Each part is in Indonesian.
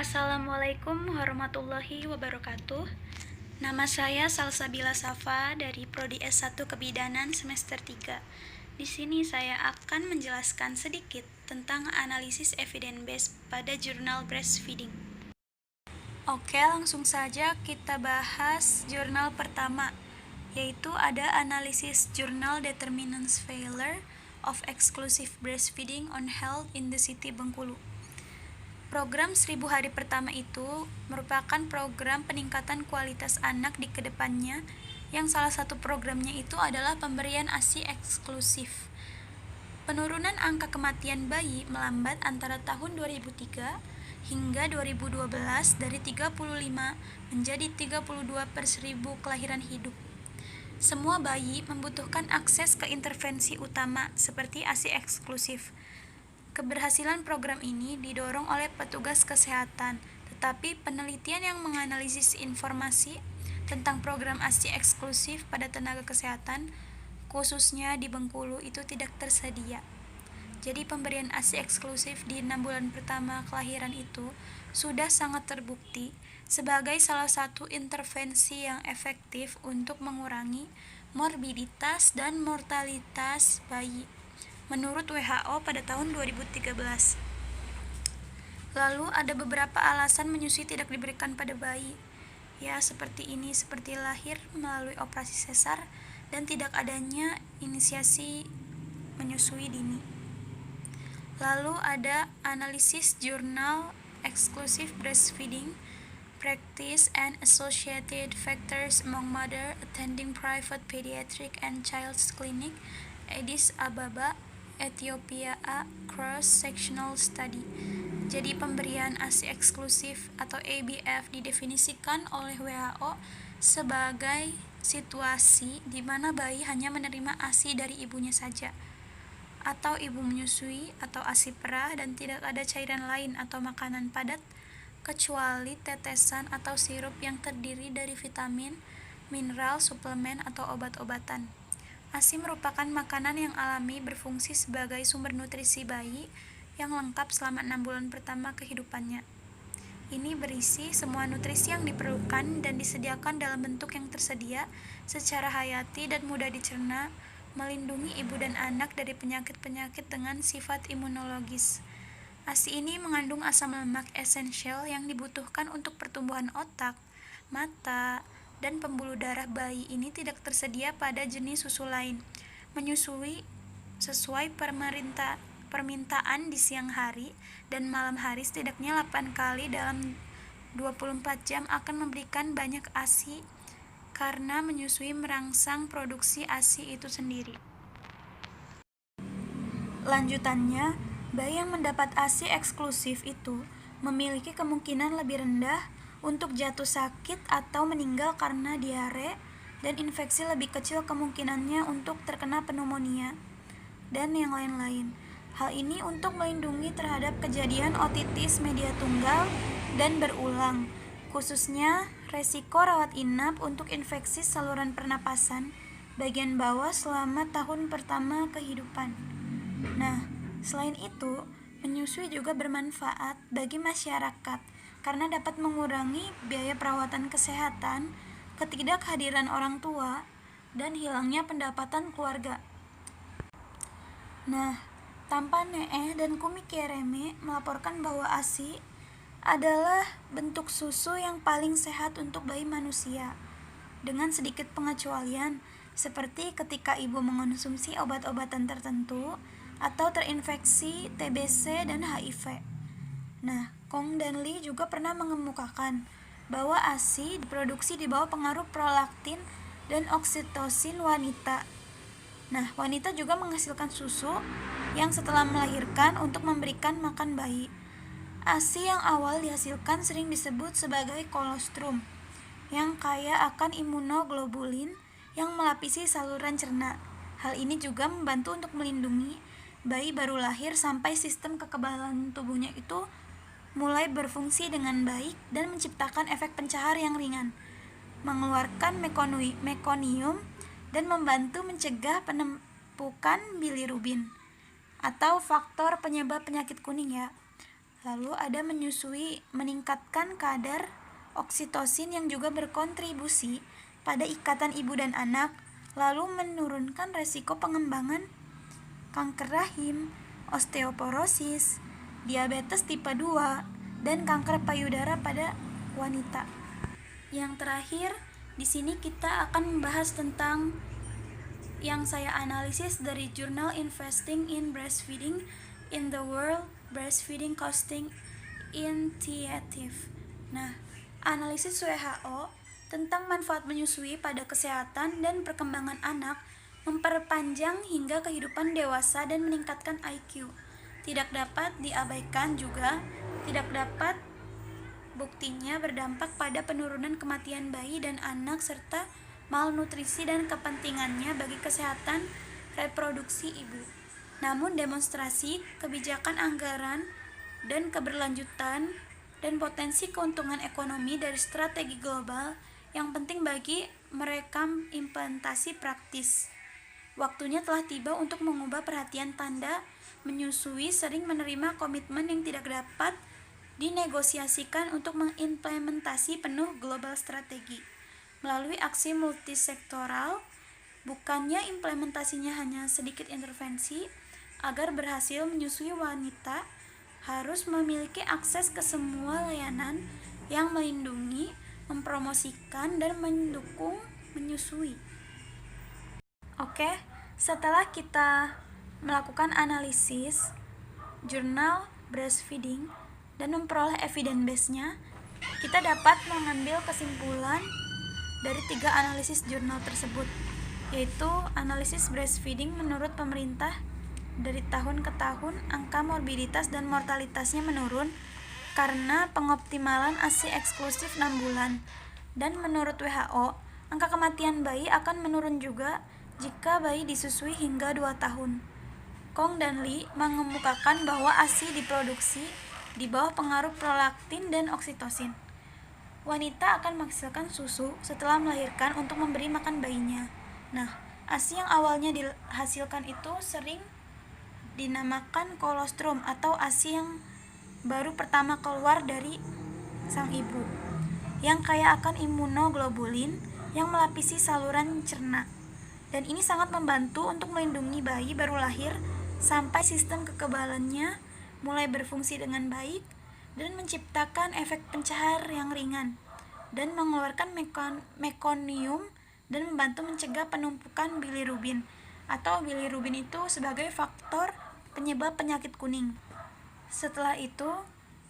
Assalamualaikum warahmatullahi wabarakatuh. Nama saya Salsabila Safa dari Prodi S1 Kebidanan semester 3. Di sini saya akan menjelaskan sedikit tentang analisis evidence based pada jurnal breastfeeding. Oke, langsung saja kita bahas jurnal pertama, yaitu ada analisis Journal Determinants Failure of Exclusive Breastfeeding on Health in the City Bengkulu. Program 1000 hari pertama itu merupakan program peningkatan kualitas anak di kedepannya, yang salah satu programnya itu adalah pemberian ASI eksklusif. Penurunan angka kematian bayi melambat antara tahun 2003 hingga 2012 dari 35 menjadi 32 per 1000 kelahiran hidup. Semua bayi membutuhkan akses ke intervensi utama seperti ASI eksklusif. Keberhasilan program ini didorong oleh petugas kesehatan, tetapi penelitian yang menganalisis informasi tentang program ASI eksklusif pada tenaga kesehatan, khususnya di Bengkulu, itu tidak tersedia. Jadi pemberian ASI eksklusif di 6 bulan pertama kelahiran itu sudah sangat terbukti sebagai salah satu intervensi yang efektif untuk mengurangi morbiditas dan mortalitas bayi menurut WHO pada tahun 2013. Lalu ada beberapa alasan menyusui tidak diberikan pada bayi, ya seperti ini, seperti lahir melalui operasi sesar dan tidak adanya inisiasi menyusui dini. Lalu ada analisis jurnal Exclusive Breastfeeding Practice and Associated Factors Among Mother Attending Private Pediatric and Child's Clinic, Addis Ababa, Ethiopia A Cross-Sectional Study. Jadi pemberian ASI eksklusif atau ABF didefinisikan oleh WHO sebagai situasi di mana bayi hanya menerima ASI dari ibunya saja, atau ibu menyusui atau ASI perah dan tidak ada cairan lain atau makanan padat kecuali tetesan atau sirup yang terdiri dari vitamin, mineral, suplemen, atau obat-obatan. ASI merupakan makanan yang alami berfungsi sebagai sumber nutrisi bayi yang lengkap selama 6 bulan pertama kehidupannya. Ini berisi semua nutrisi yang diperlukan dan disediakan dalam bentuk yang tersedia secara hayati dan mudah dicerna, melindungi ibu dan anak dari penyakit-penyakit dengan sifat imunologis. ASI ini mengandung asam lemak esensial yang dibutuhkan untuk pertumbuhan otak, mata, dan pembuluh darah bayi ini tidak tersedia pada jenis susu lain. Menyusui sesuai permintaan di siang hari dan malam hari setidaknya 8 kali dalam 24 jam akan memberikan banyak ASI karena menyusui merangsang produksi ASI itu sendiri. Lanjutannya, bayi yang mendapat ASI eksklusif itu memiliki kemungkinan lebih rendah untuk jatuh sakit atau meninggal karena diare, dan infeksi lebih kecil kemungkinannya untuk terkena pneumonia, dan yang lain-lain. Hal ini untuk melindungi terhadap kejadian otitis media tunggal dan berulang, khususnya resiko rawat inap untuk infeksi saluran pernapasan bagian bawah selama tahun pertama kehidupan. Nah, selain itu, menyusui juga bermanfaat bagi masyarakat karena dapat mengurangi biaya perawatan kesehatan, ketidakhadiran orang tua, dan hilangnya pendapatan keluarga. Nah, Tampanee dan Kumi Kereme melaporkan bahwa ASI adalah bentuk susu yang paling sehat untuk bayi manusia, dengan sedikit pengecualian, seperti ketika ibu mengonsumsi obat-obatan tertentu atau terinfeksi TBC dan HIV. Nah, Kong dan Lee juga pernah mengemukakan bahwa ASI diproduksi di bawah pengaruh prolaktin dan oksitosin wanita. Nah, wanita juga menghasilkan susu yang setelah melahirkan untuk memberikan makan bayi. ASI yang awal dihasilkan sering disebut sebagai kolostrum, yang kaya akan imunoglobulin yang melapisi saluran cerna. Hal ini juga membantu untuk melindungi bayi baru lahir sampai sistem kekebalan tubuhnya itu mulai berfungsi dengan baik dan menciptakan efek pencahar yang ringan, mengeluarkan mekonium, dan membantu mencegah penumpukan bilirubin atau faktor penyebab penyakit kuning ya. Lalu ada menyusui meningkatkan kadar oksitosin yang juga berkontribusi pada ikatan ibu dan anak, lalu menurunkan resiko pengembangan kanker rahim, osteoporosis, diabetes tipe 2, dan kanker payudara pada wanita. Yang terakhir, di sini kita akan membahas tentang yang saya analisis dari jurnal Investing in Breastfeeding in the World Breastfeeding Costing Initiative. Nah, analisis WHO tentang manfaat menyusui pada kesehatan dan perkembangan anak memperpanjang hingga kehidupan dewasa dan meningkatkan IQ. Tidak dapat diabaikan juga, tidak dapat buktinya berdampak pada penurunan kematian bayi dan anak serta malnutrisi dan kepentingannya bagi kesehatan reproduksi ibu. Namun demonstrasi, kebijakan anggaran, dan keberlanjutan dan potensi keuntungan ekonomi dari strategi global yang penting bagi merekam implementasi praktis. Waktunya telah tiba untuk mengubah perhatian tanda menyusui sering menerima komitmen yang tidak dapat dinegosiasikan untuk mengimplementasi penuh global strategi. Melalui aksi multisektoral, bukannya implementasinya hanya sedikit intervensi, agar berhasil menyusui wanita harus memiliki akses ke semua layanan yang melindungi, mempromosikan, dan mendukung menyusui. Oke, setelah kita melakukan analisis jurnal breastfeeding dan memperoleh evidence base-nya, kita dapat mengambil kesimpulan dari 3 analisis jurnal tersebut, yaitu analisis breastfeeding menurut pemerintah dari tahun ke tahun angka morbiditas dan mortalitasnya menurun karena pengoptimalan ASI eksklusif 6 bulan, dan menurut WHO angka kematian bayi akan menurun juga jika bayi disusui hingga 2 tahun. Kong dan Lee mengemukakan bahwa ASI diproduksi di bawah pengaruh prolaktin dan oksitosin. Wanita akan menghasilkan susu setelah melahirkan untuk memberi makan bayinya. Nah, ASI yang awalnya dihasilkan itu sering dinamakan kolostrum atau ASI yang baru pertama keluar dari sang ibu, yang kaya akan imunoglobulin yang melapisi saluran cerna. Dan ini sangat membantu untuk melindungi bayi baru lahir sampai sistem kekebalannya mulai berfungsi dengan baik dan menciptakan efek pencahar yang ringan dan mengeluarkan mekonium dan membantu mencegah penumpukan bilirubin atau bilirubin itu sebagai faktor penyebab penyakit kuning. Setelah itu,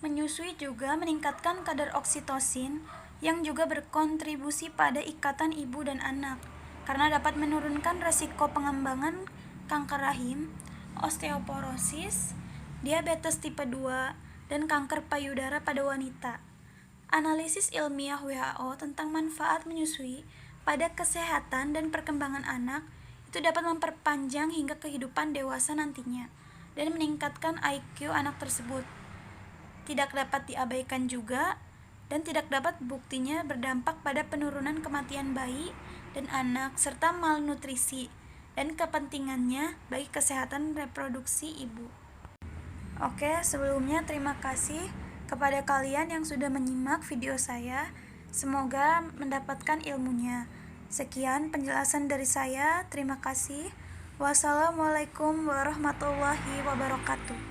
menyusui juga meningkatkan kadar oksitosin yang juga berkontribusi pada ikatan ibu dan anak karena dapat menurunkan resiko pengembangan kanker rahim, osteoporosis, diabetes tipe 2, dan kanker payudara pada wanita. Analisis ilmiah WHO tentang manfaat menyusui pada kesehatan dan perkembangan anak itu dapat memperpanjang hingga kehidupan dewasa nantinya dan meningkatkan IQ anak tersebut. Tidak dapat diabaikan juga dan tidak dapat buktinya berdampak pada penurunan kematian bayi dan anak serta malnutrisi dan kepentingannya bagi kesehatan reproduksi ibu. Oke, sebelumnya terima kasih kepada kalian yang sudah menyimak video saya. Semoga mendapatkan ilmunya. Sekian penjelasan dari saya. Terima kasih. Wassalamualaikum warahmatullahi wabarakatuh.